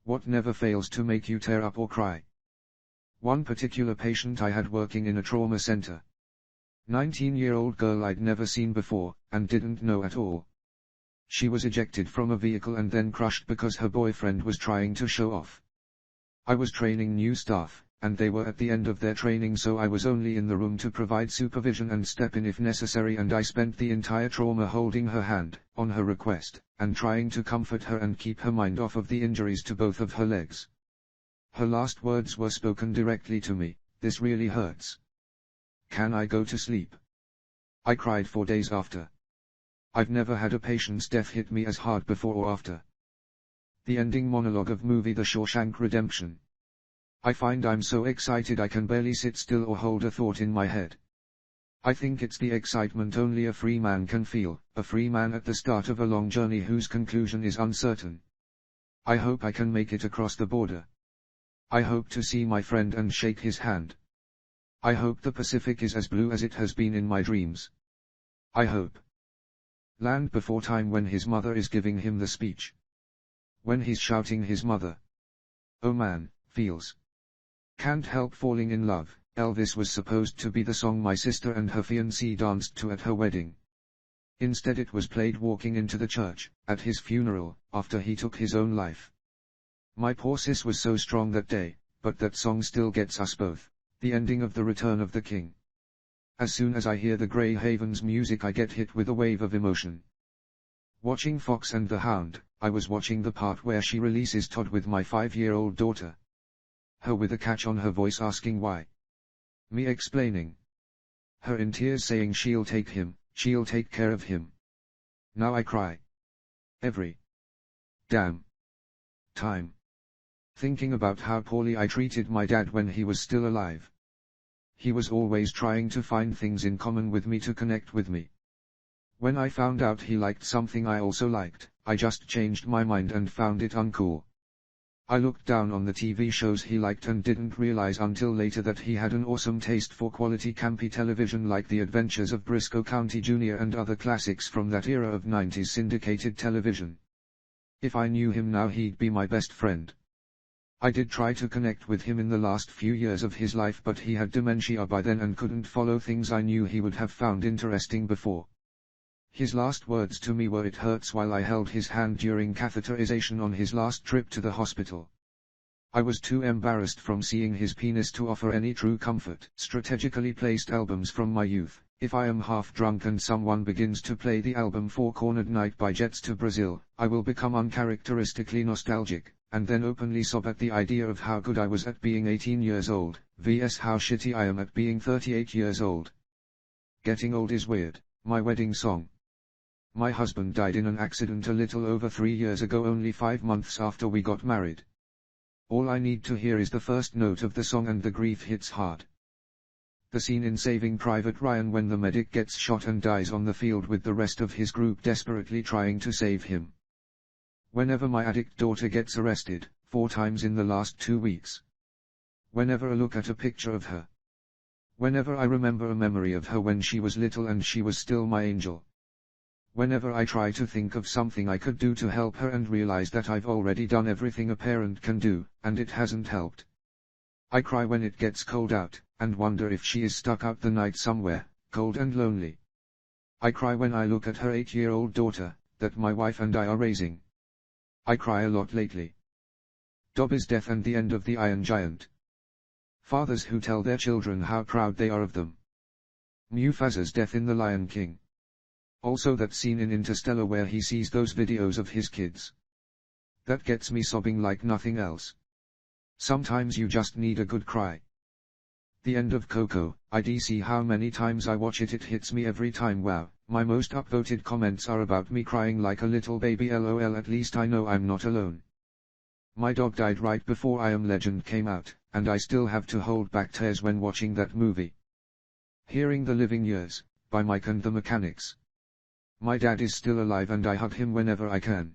What never fails to make you tear up or cry? One particular patient I had working in a trauma center. 19-year-old girl I'd never seen before, and didn't know at all. She was ejected from a vehicle and then crushed because her boyfriend was trying to show off. I was training new staff, and they were at the end of their training, so I was only in the room to provide supervision and step in if necessary, and I spent the entire trauma holding her hand, on her request, and trying to comfort her and keep her mind off of the injuries to both of her legs. Her last words were spoken directly to me: "This really hurts. Can I go to sleep?" I cried for days after. I've never had a patient's death hit me as hard before or after. The ending monologue of movie The Shawshank Redemption. I find I'm so excited I can barely sit still or hold a thought in my head. I think it's the excitement only a free man can feel, a free man at the start of a long journey whose conclusion is uncertain. I hope I can make it across the border. I hope to see my friend and shake his hand. I hope the Pacific is as blue as it has been in my dreams. I hope. Land before time when his mother is giving him the speech. When he's shouting his mother. Oh man, feels. Can't help falling in love. Elvis was supposed to be the song my sister and her fiancé danced to at her wedding. Instead it was played walking into the church, at his funeral, after he took his own life. My poor sis was so strong that day, but that song still gets us both. The ending of The Return of the King. As soon as I hear the Grey Havens music I get hit with a wave of emotion. Watching Fox and the Hound, I was watching the part where she releases Todd with my 5-year-old daughter. Her with a catch on her voice asking why. Me explaining. Her in tears saying she'll take him, she'll take care of him. Now I cry. Every damn time. Thinking about how poorly I treated my dad when he was still alive. He was always trying to find things in common with me to connect with me. When I found out he liked something I also liked, I just changed my mind and found it uncool. I looked down on the TV shows he liked and didn't realize until later that he had an awesome taste for quality campy television like The Adventures of Briscoe County Jr. and other classics from that era of 90s syndicated television. If I knew him now he'd be my best friend. I did try to connect with him in the last few years of his life, but he had dementia by then and couldn't follow things I knew he would have found interesting before. His last words to me were "it hurts" while I held his hand during catheterization on his last trip to the hospital. I was too embarrassed from seeing his penis to offer any true comfort. Strategically placed albums from my youth. If I am half drunk and someone begins to play the album Four Cornered Night by Jets to Brazil, I will become uncharacteristically nostalgic, and then openly sob at the idea of how good I was at being 18 years old, vs how shitty I am at being 38 years old. Getting old is weird. My wedding song. My husband died in an accident a little over 3 years ago, only 5 months after we got married. All I need to hear is the first note of the song and the grief hits hard. The scene in Saving Private Ryan when the medic gets shot and dies on the field with the rest of his group desperately trying to save him. Whenever my addict daughter gets arrested, 4 times in the last 2 weeks. Whenever I look at a picture of her. Whenever I remember a memory of her when she was little and she was still my angel. Whenever I try to think of something I could do to help her and realize that I've already done everything a parent can do, and it hasn't helped. I cry when it gets cold out, and wonder if she is stuck out the night somewhere, cold and lonely. I cry when I look at her 8-year-old daughter, that my wife and I are raising. I cry a lot lately. Dobby's death and the end of the Iron Giant. Fathers who tell their children how proud they are of them. Mufasa's death in The Lion King. Also that scene in Interstellar where he sees those videos of his kids. That gets me sobbing like nothing else. Sometimes you just need a good cry. The end of Coco. I see how many times I watch it, it hits me every time. Wow, my most upvoted comments are about me crying like a little baby. LOL, at least I know I'm not alone. My dog died right before I Am Legend came out, and I still have to hold back tears when watching that movie. Hearing The Living Years, by Mike and the Mechanics. My dad is still alive and I hug him whenever I can.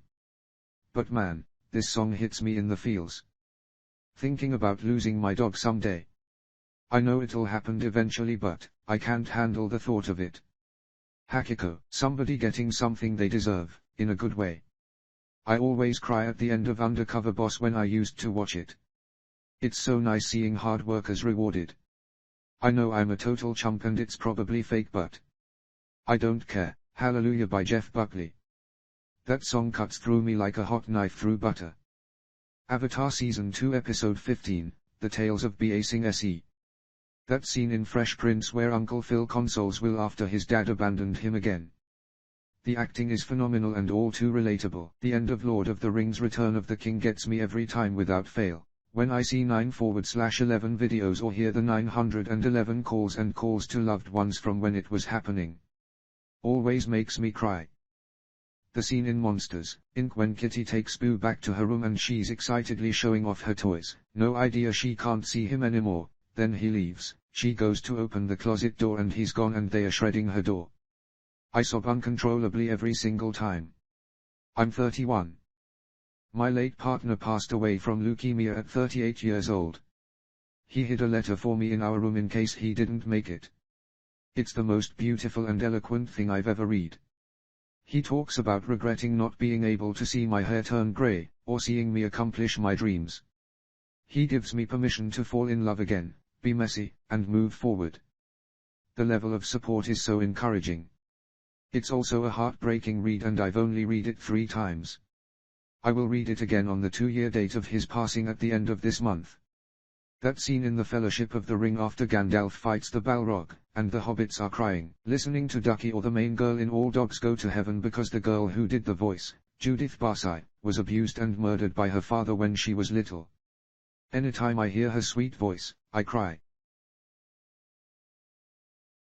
But man, this song hits me in the feels. Thinking about losing my dog someday. I know it'll happen eventually, but I can't handle the thought of it. Hakiko, somebody getting something they deserve, in a good way. I always cry at the end of Undercover Boss when I used to watch it. It's so nice seeing hard workers rewarded. I know I'm a total chump and it's probably fake, but I don't care. Hallelujah by Jeff Buckley. That song cuts through me like a hot knife through butter. Avatar Season 2 Episode 15, The Tales of Ba-Sing Se. That scene in Fresh Prince where Uncle Phil consoles Will after his dad abandoned him again. The acting is phenomenal and all too relatable. The end of Lord of the Rings Return of the King gets me every time without fail. When I see 9/11 videos or hear the 911 calls and calls to loved ones from when it was happening. Always makes me cry. The scene in Monsters, Inc. when Kitty takes Boo back to her room and she's excitedly showing off her toys, no idea she can't see him anymore, then he leaves, she goes to open the closet door and he's gone and they are shredding her door. I sob uncontrollably every single time. I'm 31. My late partner passed away from leukemia at 38 years old. He hid a letter for me in our room in case he didn't make it. It's the most beautiful and eloquent thing I've ever read. He talks about regretting not being able to see my hair turn grey, or seeing me accomplish my dreams. He gives me permission to fall in love again, be messy, and move forward. The level of support is so encouraging. It's also a heartbreaking read and I've only read it 3 times. I will read it again on the 2-year date of his passing at the end of this month. That scene in the Fellowship of the Ring after Gandalf fights the Balrog, and the hobbits are crying, listening to Ducky or the main girl in All Dogs Go to Heaven because the girl who did the voice, Judith Barsai, was abused and murdered by her father when she was little. Anytime I hear her sweet voice, I cry.